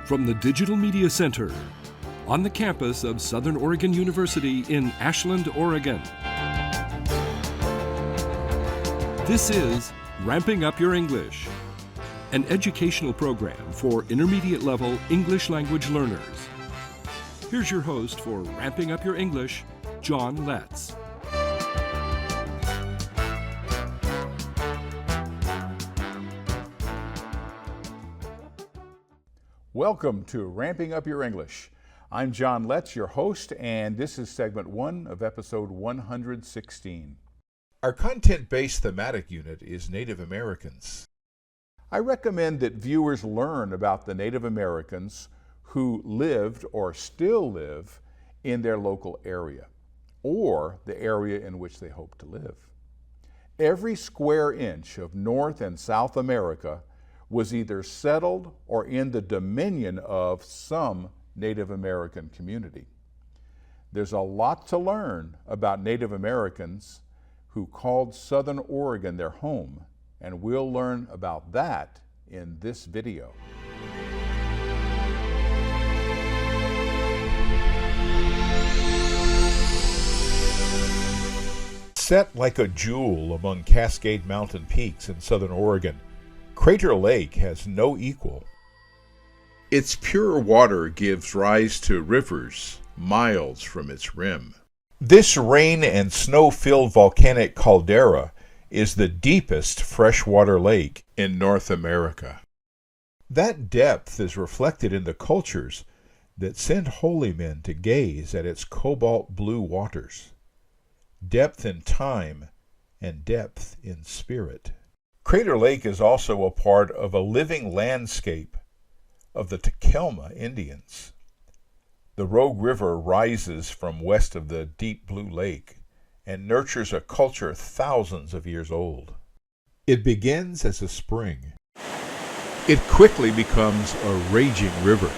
From the Digital Media Center, on the campus of Southern Oregon University in Ashland, Oregon. This is Ramping Up Your English, an educational program for intermediate level English language learners. Here's your host for Ramping Up Your English, John Letts. Welcome to Ramping Up Your English. I'm John Letts, your host, and this is segment 1 of episode 116. Our content-based thematic unit is Native Americans. I recommend that viewers learn about the Native Americans who lived or still live in their local area, or the area in which they hope to live. Every square inch of North and South America was either settled or in the dominion of some Native American community. There's a lot to learn about Native Americans who called Southern Oregon their home, and we'll learn about that in this video. Set like a jewel among Cascade Mountain peaks in southern Oregon, Crater Lake has no equal. Its pure water gives rise to rivers miles from its rim. This rain and snow-filled volcanic caldera is the deepest freshwater lake in North America. That depth is reflected in the cultures that send holy men to gaze at its cobalt blue waters. Depth in time and depth in spirit. Crater Lake is also a part of a living landscape of the Takelma Indians. The Rogue River rises from west of the deep blue lake and nurtures a culture thousands of years old. It begins as a spring. It quickly becomes a raging river.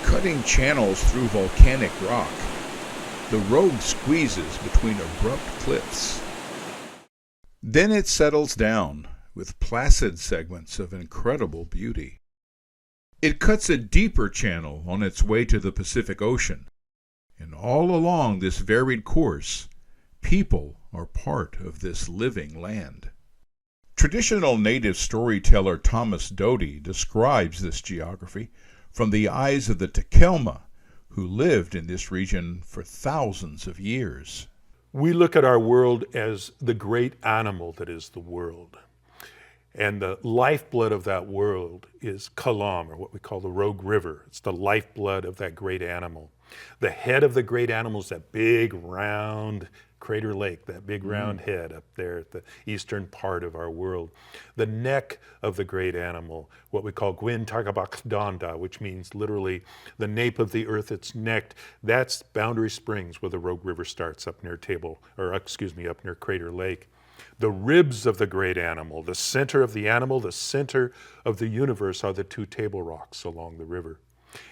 Cutting channels through volcanic rock, the Rogue squeezes between abrupt cliffs. Then it settles down with placid segments of incredible beauty. It cuts a deeper channel on its way to the Pacific Ocean, and all along this varied course, people are part of this living land. Traditional native storyteller Thomas Doty describes this geography from the eyes of the Takelma, who lived in this region for thousands of years. We look at our world as the great animal that is the world. And the lifeblood of that world is Kalam, or what we call the Rogue River. It's the lifeblood of that great animal. The head of the great animal is that big round Crater Lake, that big round head up there at the eastern part of our world. The neck of the great animal, what we call Gwyn Targabakdanda, which means literally the nape of the earth, its neck. That's Boundary Springs, where the Rogue River starts up near up near Crater Lake. The ribs of the great animal, the center of the animal, the center of the universe are the two table rocks along the river.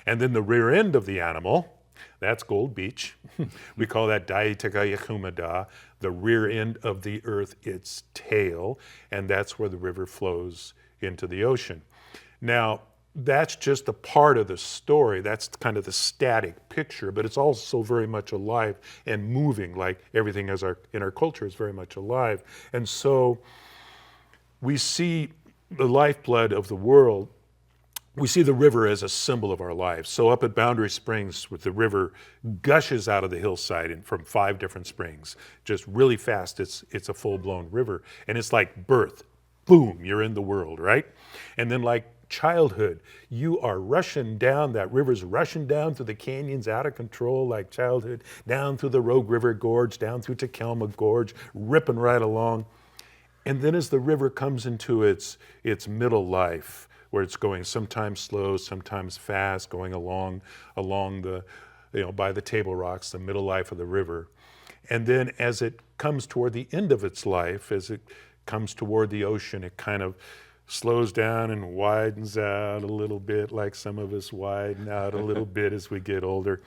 And then the rear end of the animal, that's Gold Beach. We call that Daitagayakumada, the rear end of the earth, its tail, and that's where the river flows into the ocean. Now, that's just a part of the story. That's kind of the static picture, but it's also very much alive and moving, like everything in our culture is very much alive. And so we see the lifeblood of the world. We see the river as a symbol of our lives. So up at Boundary Springs, with the river gushes out of the hillside and from 5 different springs, just really fast. It's a full-blown river, and it's like birth. Boom, you're in the world, right? And then like childhood, you are rushing down, that river's rushing down through the canyons out of control like childhood, down through the Rogue River Gorge, down through Takelma Gorge, ripping right along. And then as the river comes into its middle life, where it's going sometimes slow, sometimes fast, going along the, by the table rocks, the middle life of the river. And then as it comes toward the end of its life, as it comes toward the ocean, it kind of slows down and widens out a little bit, like some of us widen out a little bit as we get older,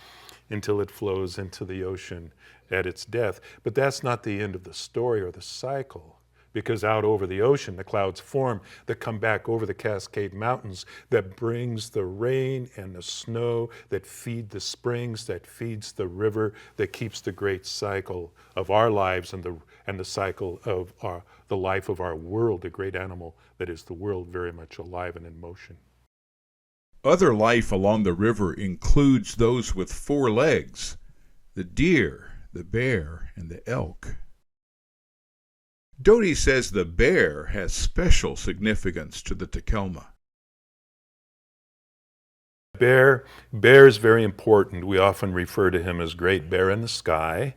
until it flows into the ocean at its death. But that's not the end of the story or the cycle, because out over the ocean, the clouds form that come back over the Cascade Mountains that brings the rain and the snow that feed the springs, that feeds the river, that keeps the great cycle of our lives and the cycle of the life of our world, the great animal that is the world, very much alive and in motion. Other life along the river includes those with 4 legs: the deer, the bear, and the elk. Doty says the bear has special significance to the Takelma. Bear is very important. We often refer to him as Great Bear in the Sky,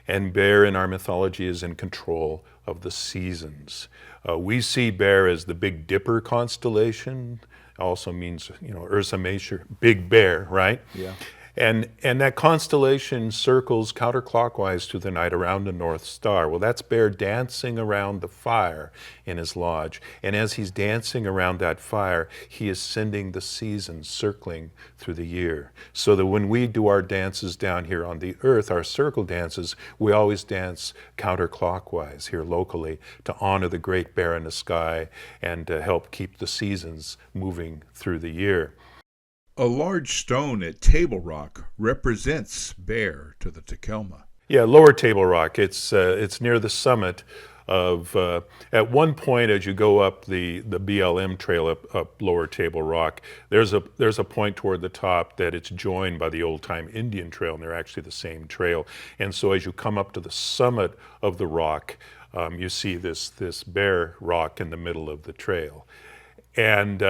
and Bear in our mythology is in control of the seasons. We see Bear as the Big Dipper constellation. Also means, Ursa Major, Big Bear, right? Yeah. And that constellation circles counterclockwise through the night around the North Star. Well, that's Bear dancing around the fire in his lodge. And as he's dancing around that fire, he is sending the seasons circling through the year. So that when we do our dances down here on the earth, our circle dances, we always dance counterclockwise here locally to honor the Great Bear in the Sky and to help keep the seasons moving through the year. A large stone at Table Rock represents Bear to the Takelma. Yeah, Lower Table Rock. It's near the summit of. At one point, as you go up the BLM trail up Lower Table Rock, there's a point toward the top that it's joined by the old time Indian Trail, and they're actually the same trail. And so, as you come up to the summit of the rock, you see this bare rock in the middle of the trail, and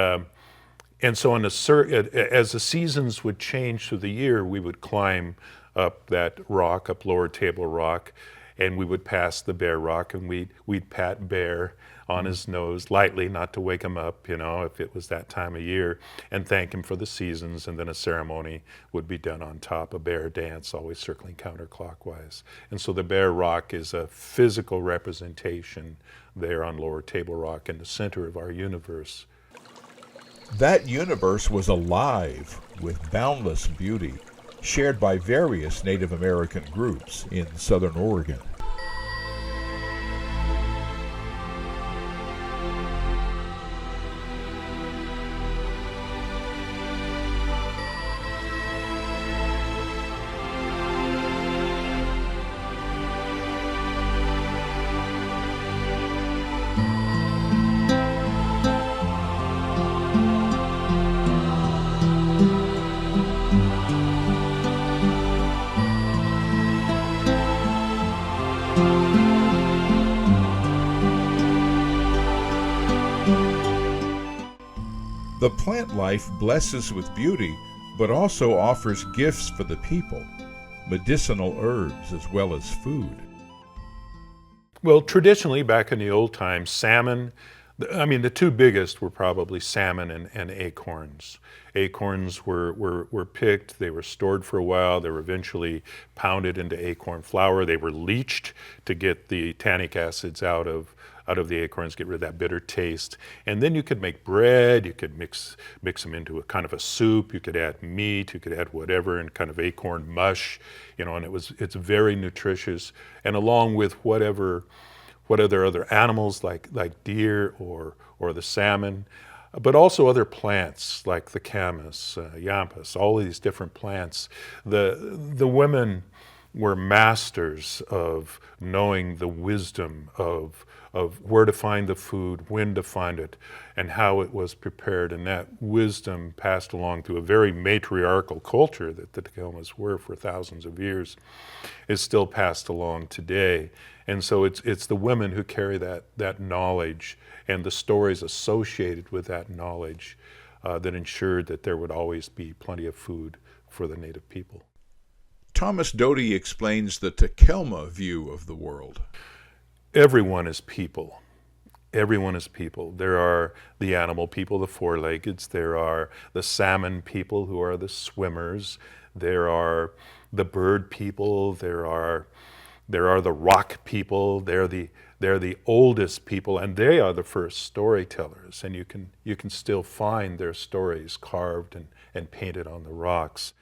so as the seasons would change through the year, we would climb up that rock, up Lower Table Rock, and we would pass the Bear Rock, and we'd pat Bear on his nose lightly, not to wake him up, if it was that time of year, and thank him for the seasons, and then a ceremony would be done on top, a bear dance, always circling counterclockwise. And so the Bear Rock is a physical representation there on Lower Table Rock in the center of our universe. That universe was alive with boundless beauty, shared by various Native American groups in southern Oregon. The plant life blesses with beauty, but also offers gifts for the people, medicinal herbs as well as food. Well, traditionally, back in the old times, salmon, the 2 biggest were probably salmon and acorns. Acorns were picked, they were stored for a while, they were eventually pounded into acorn flour, they were leached to get the tannic acids out of the acorns, get rid of that bitter taste. And then you could make bread, you could mix them into a kind of a soup, you could add meat, you could add whatever, and kind of acorn mush, and it's very nutritious. And along with what other animals like deer or the salmon, but also other plants like the camas, yampas, all of these different plants. The women were masters of knowing the wisdom of where to find the food, when to find it, and how it was prepared. And that wisdom passed along through a very matriarchal culture that the Takelmas were for thousands of years, is still passed along today. And so it's the women who carry that knowledge and the stories associated with that knowledge that ensured that there would always be plenty of food for the Native people. Thomas Doty explains the Takelma view of the world. Everyone is people. Everyone is people. There are the animal people, the 4-leggeds. There are the salmon people who are the swimmers. There are the bird people. There are the rock people. They're the oldest people, and they are the first storytellers. And you can still find their stories carved and painted on the rocks.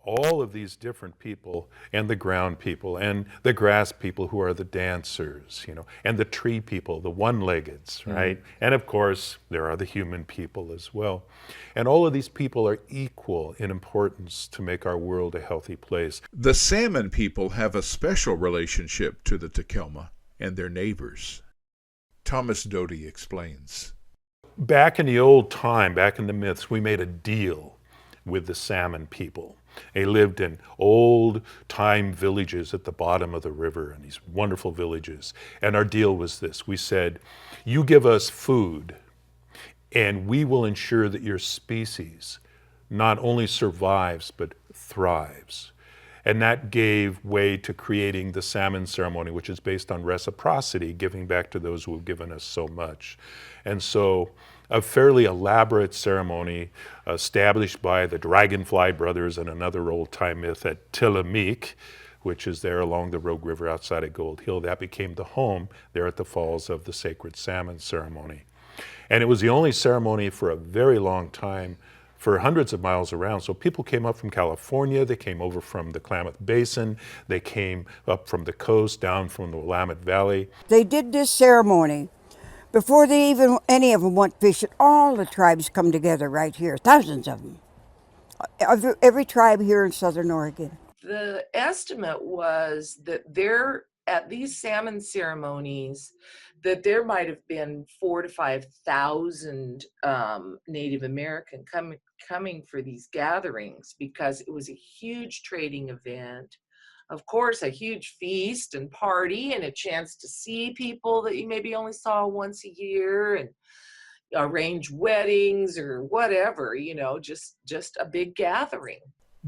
all of these different people, and the ground people, and the grass people who are the dancers, and the tree people, the one-leggeds, right? And of course, there are the human people as well. And all of these people are equal in importance to make our world a healthy place. The salmon people have a special relationship to the Takelma and their neighbors. Thomas Doty explains. Back in the old time, back in the myths, we made a deal with the salmon people. They lived in old-time villages at the bottom of the river, and these wonderful villages. And our deal was this. We said, you give us food, and we will ensure that your species not only survives, but thrives. And that gave way to creating the salmon ceremony, which is based on reciprocity, giving back to those who have given us so much. And so a fairly elaborate ceremony established by the Dragonfly brothers and another old-time myth at Tillameek, which is there along the Rogue River outside of Gold Hill. That became the home there at the falls of the sacred salmon ceremony. And it was the only ceremony for a very long time for hundreds of miles around. So people came up from California, they came over from the Klamath Basin, they came up from the coast, down from the Willamette Valley. They did this ceremony before any of them went fishing. All the tribes come together right here, thousands of them. Every tribe here in Southern Oregon. The estimate was that at these salmon ceremonies, that there might have been 4,000 to 5,000 Native American coming for these gatherings, because it was a huge trading event. Of course, a huge feast and party, and a chance to see people that you maybe only saw once a year, and arrange weddings or whatever, just a big gathering.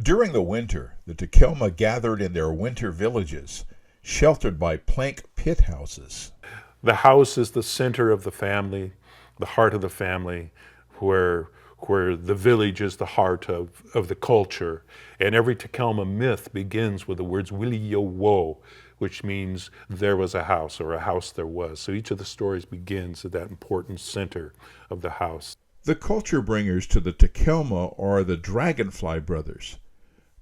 During the winter, the Takelma gathered in their winter villages, sheltered by plank pit houses. The house is the center of the family, the heart of the family, where the village is the heart of the culture. And every Takelma myth begins with the words Wili-yo-wo, which means there was a house, or a house there was. So each of the stories begins at that important center of the house. The culture bringers to the Takelma are the Dragonfly brothers,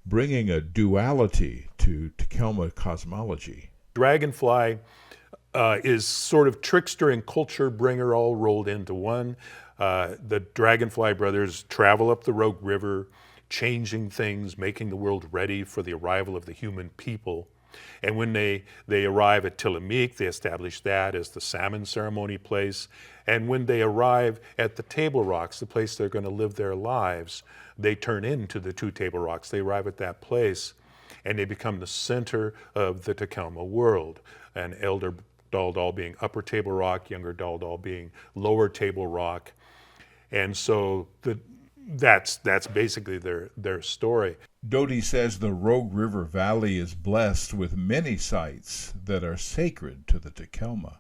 bringing a duality to Takelma cosmology. Dragonfly is sort of trickster and culture bringer all rolled into one. The Dragonfly brothers travel up the Rogue River, changing things, making the world ready for the arrival of the human people. And when they arrive at Tillameek, they establish that as the salmon ceremony place. And when they arrive at the Table Rocks, the place they're going to live their lives, they turn into the two Table Rocks. They arrive at that place, and they become the center of the Takelma world. And Elder Dal Dal being Upper Table Rock, Younger Dal Dal being Lower Table Rock. And so that's basically their story. Doty says the Rogue River Valley is blessed with many sites that are sacred to the Takelma.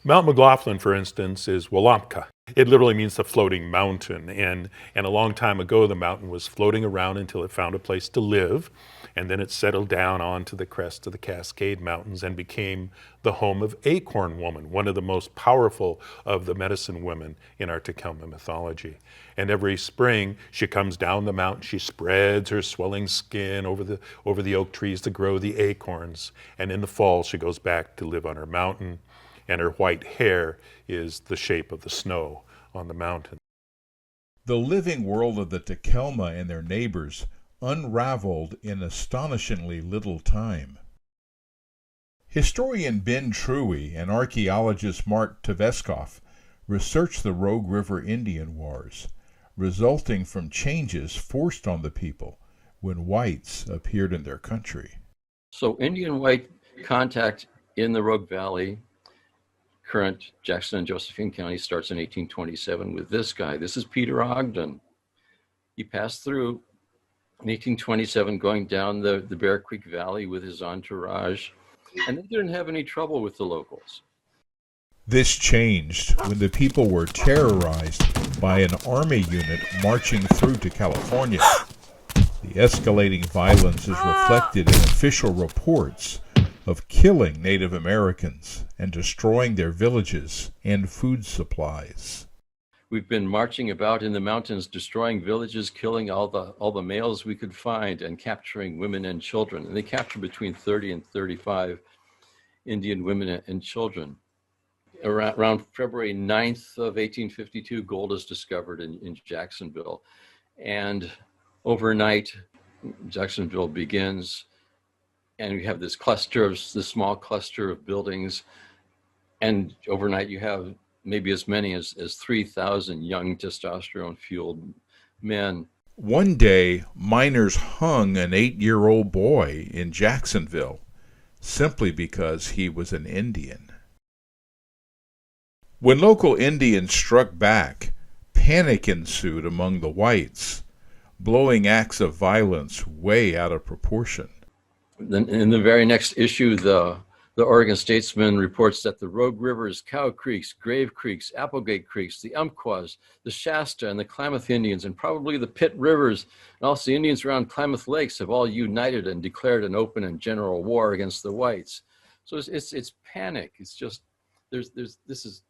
Mount McLaughlin, for instance, is Walamka. It literally means the floating mountain. And a long time ago, the mountain was floating around until it found a place to live. And then it settled down onto the crest of the Cascade Mountains and became the home of Acorn Woman, one of the most powerful of the medicine women in our Takelma mythology. And every spring, she comes down the mountain, she spreads her swelling skin over the oak trees to grow the acorns. And in the fall, she goes back to live on her mountain, and her white hair is the shape of the snow on the mountain. The living world of the Takelma and their neighbors unraveled in astonishingly little time. Historian Ben Truey and archaeologist Mark Tveskoff researched the Rogue River Indian Wars, resulting from changes forced on the people when whites appeared in their country. So Indian-white contact in the Rogue Valley, current Jackson and Josephine County, starts in 1827 with this guy. This is Peter Ogden. He passed through in 1827 going down the Bear Creek Valley with his entourage, and they didn't have any trouble with the locals. This changed when the people were terrorized by an army unit marching through to California. The escalating violence is reflected in official reports of killing Native Americans and destroying their villages and food supplies. We've been marching about in the mountains, destroying villages, killing all the males we could find, and capturing women and children. And they captured between 30 and 35 Indian women and children. Around February 9th of 1852, gold is discovered in Jacksonville. And overnight, Jacksonville begins, and we have this small cluster of buildings. And overnight, you have maybe as many as 3,000 young testosterone-fueled men. One day, miners hung an 8-year-old boy in Jacksonville simply because he was an Indian. When local Indians struck back, panic ensued among the whites, blowing acts of violence way out of proportion. Then in the very next issue, the Oregon Statesman reports that the Rogue Rivers, Cow Creeks, Grave Creeks, Applegate Creeks, the Umpquas, the Shasta, and the Klamath Indians, and probably the Pitt Rivers, and also the Indians around Klamath Lakes have all united and declared an open and general war against the whites. So it's panic. It's just this is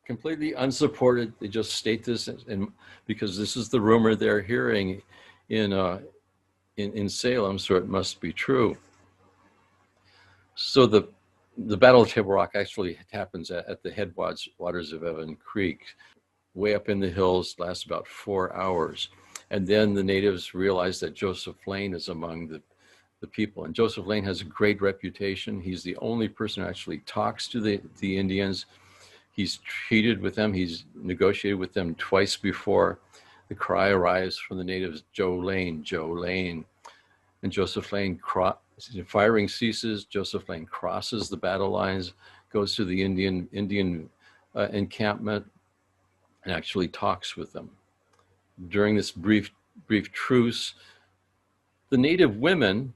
completely unsupported. They just state this, and because this is the rumor they're hearing in Salem, so it must be true. So the Battle of Table Rock actually happens at the headwaters of Evan Creek, way up in the hills, lasts about 4 hours. And then the natives realize that Joseph Lane is among the people. And Joseph Lane has a great reputation. He's the only person who actually talks to the Indians. He's treated with them. He's negotiated with them twice before. The cry arrives from the natives, Joe Lane, Joe Lane. And Joseph Lane, firing ceases. Joseph Lane crosses the battle lines, goes to the Indian encampment, and actually talks with them. During this brief truce, the native women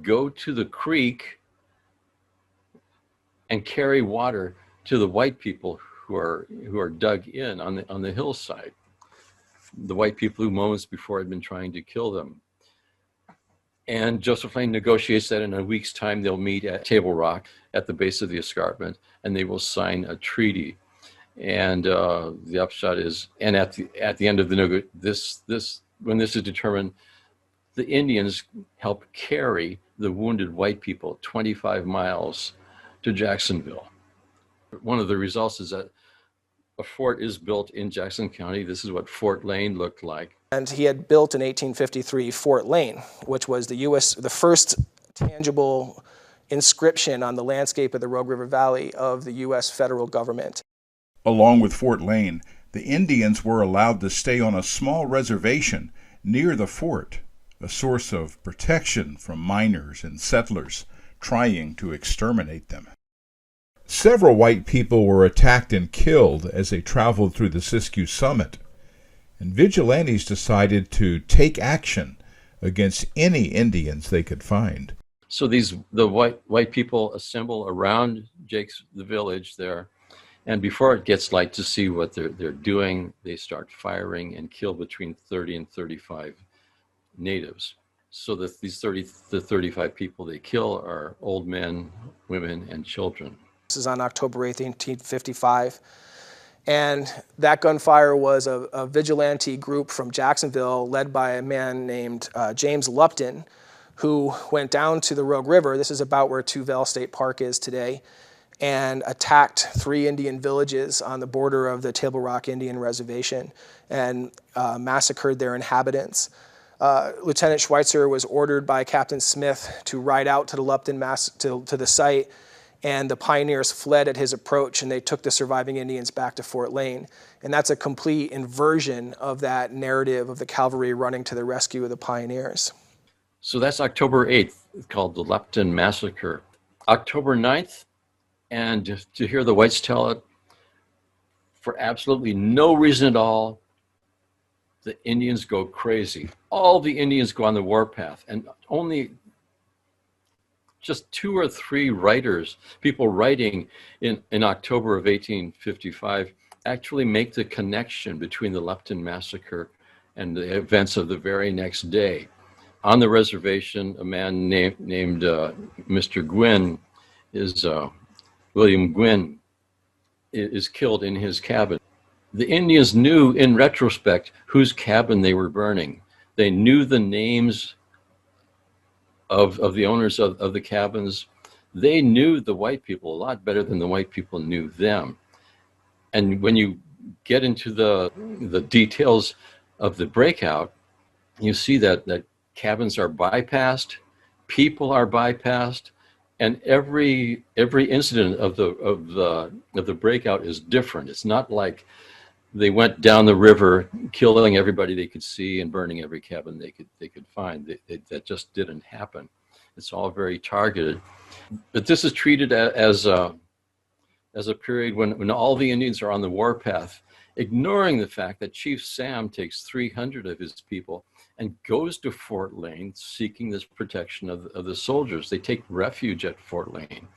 go to the creek and carry water to the white people who are dug in on the hillside. The white people who moments before had been trying to kill them. And Joseph Lane negotiates that in a week's time they'll meet at Table Rock at the base of the escarpment, and they will sign a treaty. And the upshot is, and at the end of the when this is determined, the Indians help carry the wounded white people 25 miles to Jacksonville. One of the results is that a fort is built in Jackson County. This is what Fort Lane looked like. And he had built in 1853 Fort Lane, which was the first tangible inscription on the landscape of the Rogue River Valley of the U.S. federal government. Along with Fort Lane, the Indians were allowed to stay on a small reservation near the fort, a source of protection from miners and settlers trying to exterminate them. Several white people were attacked and killed as they traveled through the Siskiyou Summit, and vigilantes decided to take action against any Indians they could find. So the white people assemble around the village there, and before it gets light to see what they're doing, they start firing and kill between 30 and 35 natives. So that these 30 to 35 people they kill are old men, women, and children. This is on October 8th, 1855. And that gunfire was a vigilante group from Jacksonville led by a man named James Lupton, who went down to the Rogue River. This is about where Tuvale State Park is today, and attacked 3 Indian villages on the border of the Table Rock Indian Reservation and massacred their inhabitants. Lieutenant Schweitzer was ordered by Captain Smith to ride out to the Lupton to the site, and the pioneers fled at his approach, and they took the surviving Indians back to Fort Lane. And that's a complete inversion of that narrative of the cavalry running to the rescue of the pioneers. So that's October 8th, called the Lupton Massacre. October 9th, and to hear the whites tell it, for absolutely no reason at all, the Indians go crazy. All the Indians go on the warpath, and only just 2 or 3 writers, people writing in October of 1855, actually make the connection between the Lupton Massacre and the events of the very next day. On the reservation, a man named Mr. Gwynn William Gwynn is killed in his cabin. The Indians knew in retrospect whose cabin they were burning. They knew the names of the owners of the cabins. They knew the white people a lot better than the white people knew them. And when you get into the details of the breakout, you see that cabins are bypassed, people are bypassed, and every incident of the breakout is different. It's not like they went down the river, killing everybody they could see and burning every cabin they could find. That just didn't happen. It's all very targeted. But this is treated as a period when all the Indians are on the warpath, ignoring the fact that Chief Sam takes 300 of his people and goes to Fort Lane seeking this protection of the soldiers. They take refuge at Fort Lane.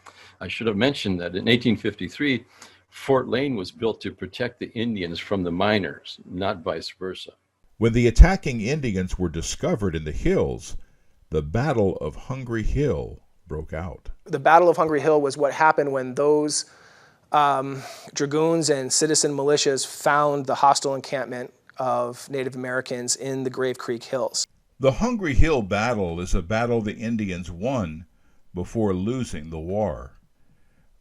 I should have mentioned that in 1853, Fort Lane was built to protect the Indians from the miners, not vice versa. When the attacking Indians were discovered in the hills, the Battle of Hungry Hill broke out. The Battle of Hungry Hill was what happened when those dragoons and citizen militias found the hostile encampment of Native Americans in the Grave Creek Hills. The Hungry Hill Battle is a battle the Indians won before losing the war.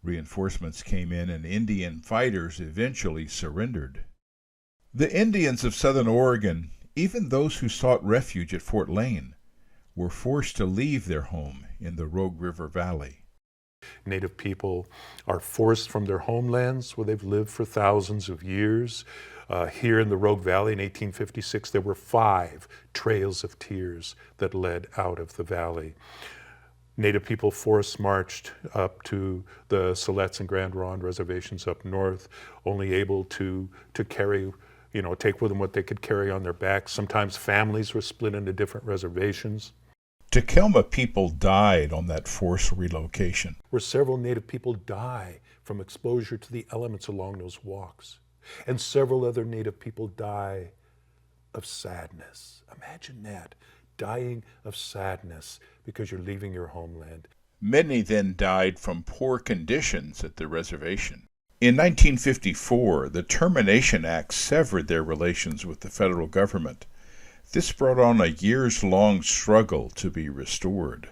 Reinforcements came in and Indian fighters eventually surrendered. The Indians of Southern Oregon, even those who sought refuge at Fort Lane, were forced to leave their home in the Rogue River Valley. Native people are forced from their homelands where they've lived for thousands of years. Here in the Rogue Valley in 1856, there were 5 trails of tears that led out of the valley. Native people force marched up to the Siletz and Grand Ronde reservations up north, only able to carry, take with them what they could carry on their backs. Sometimes families were split into different reservations. Takelma people died on that forced relocation. Where several Native people die from exposure to the elements along those walks. And several other Native people die of sadness. Imagine that, dying of sadness because you're leaving your homeland. Many then died from poor conditions at the reservation. In 1954, the Termination Act severed their relations with the federal government. This brought on a years-long struggle to be restored.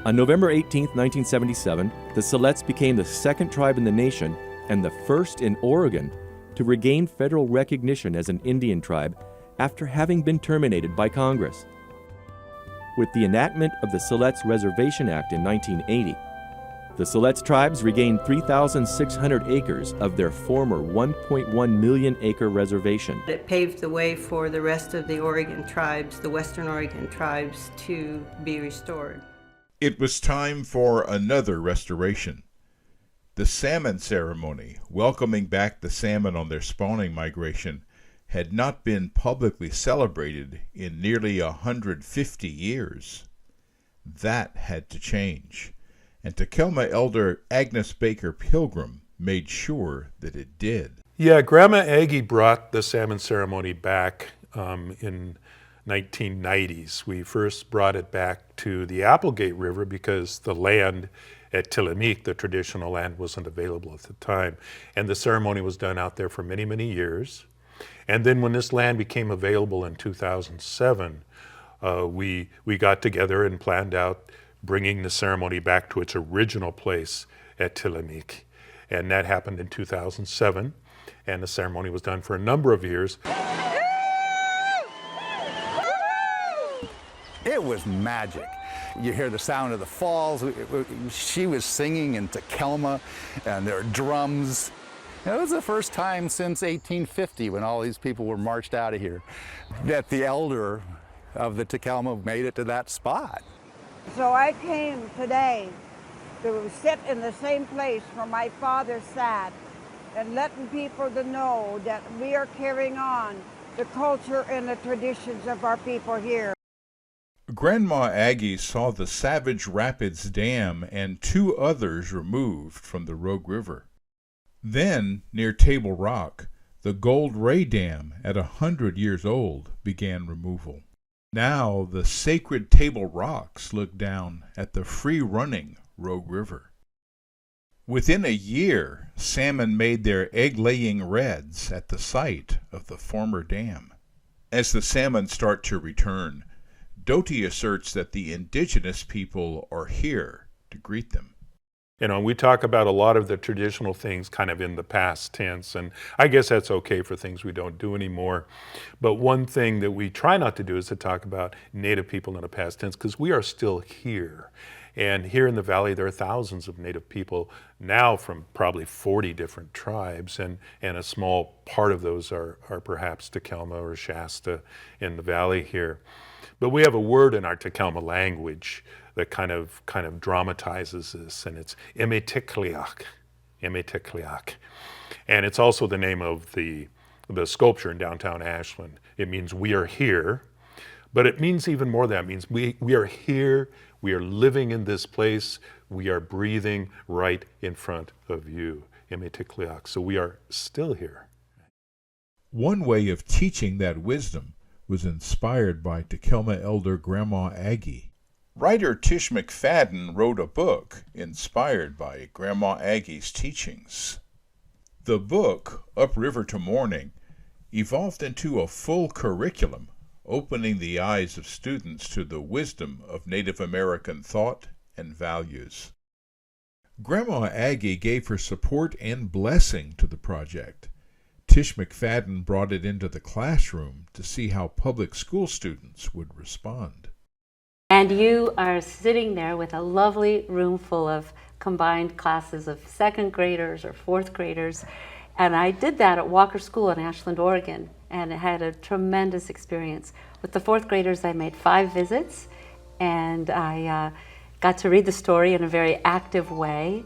On November 18, 1977, the Siletz became the second tribe in the nation and the first in Oregon to regain federal recognition as an Indian tribe after having been terminated by Congress. With the enactment of the Siletz Reservation Act in 1980, the Siletz tribes regained 3,600 acres of their former 1.1 million acre reservation. It paved the way for the rest of the Oregon tribes, the Western Oregon tribes, to be restored. It was time for another restoration. The salmon ceremony, welcoming back the salmon on their spawning migration, had not been publicly celebrated in nearly 150 years. That had to change, and Takelma elder Agnes Baker Pilgrim made sure that it did. Yeah, Grandma Aggie brought the salmon ceremony back in 1990s. We first brought it back to the Applegate River because the land at Tillameek, the traditional land, wasn't available at the time. And the ceremony was done out there for many, many years. And then when this land became available in 2007, we got together and planned out bringing the ceremony back to its original place at Tillameek. And that happened in 2007. And the ceremony was done for a number of years. It was magic. You hear the sound of the falls. She was singing in Takelma, and there were drums. It was the first time since 1850, when all these people were marched out of here, that the elder of the Takelma made it to that spot. So I came today to sit in the same place where my father sat and letting people to know that we are carrying on the culture and the traditions of our people here. Grandma Aggie saw the Savage Rapids Dam and 2 others removed from the Rogue River. Then, near Table Rock, the Gold Ray Dam, at 100 years old, began removal. Now the sacred Table Rocks look down at the free-running Rogue River. Within a year, salmon made their egg-laying reds at the site of the former dam. As the salmon start to return, Doty asserts that the indigenous people are here to greet them. You know, we talk about a lot of the traditional things kind of in the past tense, and I guess that's okay for things we don't do anymore. But one thing that we try not to do is to talk about Native people in the past tense, because we are still here. And here in the valley, there are thousands of Native people now from probably 40 different tribes, and a small part of those are perhaps Takelma or Shasta in the valley here. But we have a word in our Takelma language that kind of dramatizes this, and it's Emetikliak. And it's also the name of the sculpture in downtown Ashland. It means we are here, but it means even more than that. It means we are here, we are living in this place, we are breathing right in front of you. Emetikliak. So we are still here. One way of teaching that wisdom was inspired by Takelma elder Grandma Aggie. Writer Tish McFadden wrote a book inspired by Grandma Aggie's teachings. The book, Upriver to Morning, evolved into a full curriculum, opening the eyes of students to the wisdom of Native American thought and values. Grandma Aggie gave her support and blessing to the project. Tish McFadden brought it into the classroom to see how public school students would respond. And you are sitting there with a lovely room full of combined classes of second graders or fourth graders. And I did that at Walker School in Ashland, Oregon, and it had a tremendous experience. With the fourth graders, I made 5 visits, and I got to read the story in a very active way.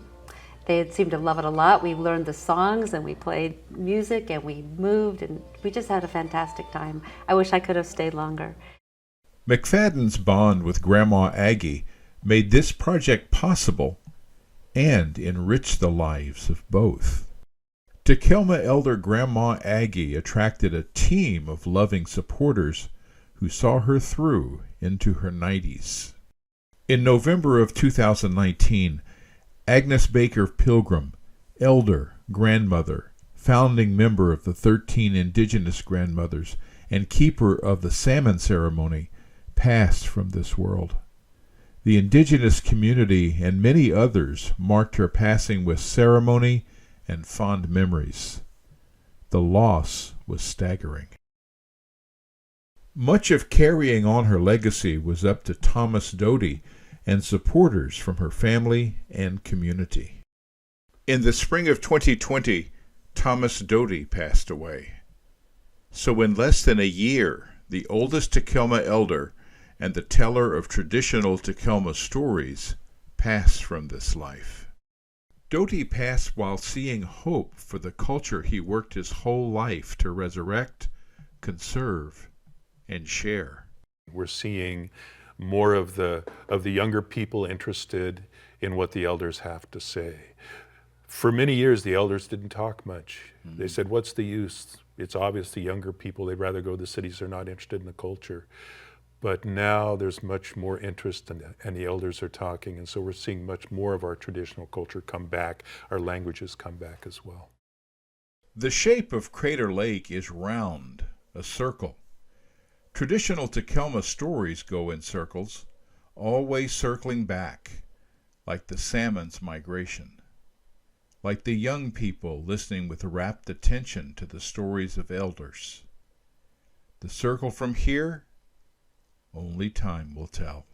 They seemed to love it a lot. We learned the songs, and we played music, and we moved, and we just had a fantastic time. I wish I could have stayed longer. McFadden's bond with Grandma Aggie made this project possible and enriched the lives of both. Takelma elder Grandma Aggie attracted a team of loving supporters who saw her through into her 90s. In November of 2019, Agnes Baker Pilgrim, elder, grandmother, founding member of the 13 indigenous grandmothers, and keeper of the salmon ceremony, passed from this world. The indigenous community and many others marked her passing with ceremony and fond memories. The loss was staggering. Much of carrying on her legacy was up to Thomas Doty and supporters from her family and community. In the spring of 2020, Thomas Doty passed away. So in less than a year, the oldest Takelma elder and the teller of traditional Takelma stories passed from this life. Doty passed while seeing hope for the culture he worked his whole life to resurrect, conserve, and share. We're seeing more of the younger people interested in what the elders have to say. For many years, the elders didn't talk much. They said, what's the use? It's obvious the younger people, they'd rather go to the cities, they're not interested in the culture. But now there's much more interest and the elders are talking, and so we're seeing much more of our traditional culture come back, our languages come back as well. The shape of Crater Lake is round, a circle. Traditional Takelma stories go in circles, always circling back, like the salmon's migration, like the young people listening with rapt attention to the stories of elders. The circle from here, only time will tell.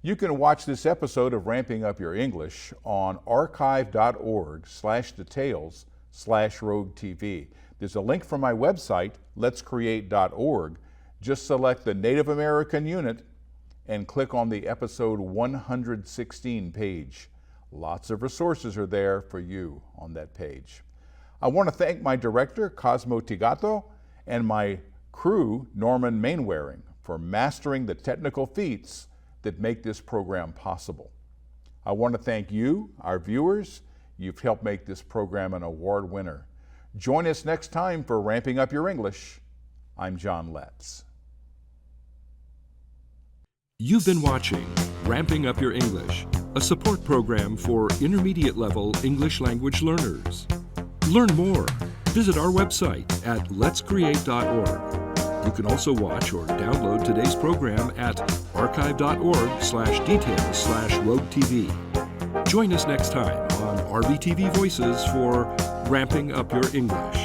You can watch this episode of Ramping Up Your English on archive.org/details/RogueTV. There's a link from my website, letscreate.org. Just select the Native American unit and click on the episode 116 page. Lots of resources are there for you on that page. I want to thank my director, Cosmo Tigato, and my crew, Norman Mainwaring, for mastering the technical feats that make this program possible. I want to thank you, our viewers. You've helped make this program an award winner. Join us next time for Ramping Up Your English. I'm John Letts. You've been watching Ramping Up Your English, a support program for intermediate level English language learners. Learn more. Visit our website at letscreate.org. You can also watch or download today's program at archive.org/details/RogueTV. Join us next time on RVTV Voices for Ramping Up Your English.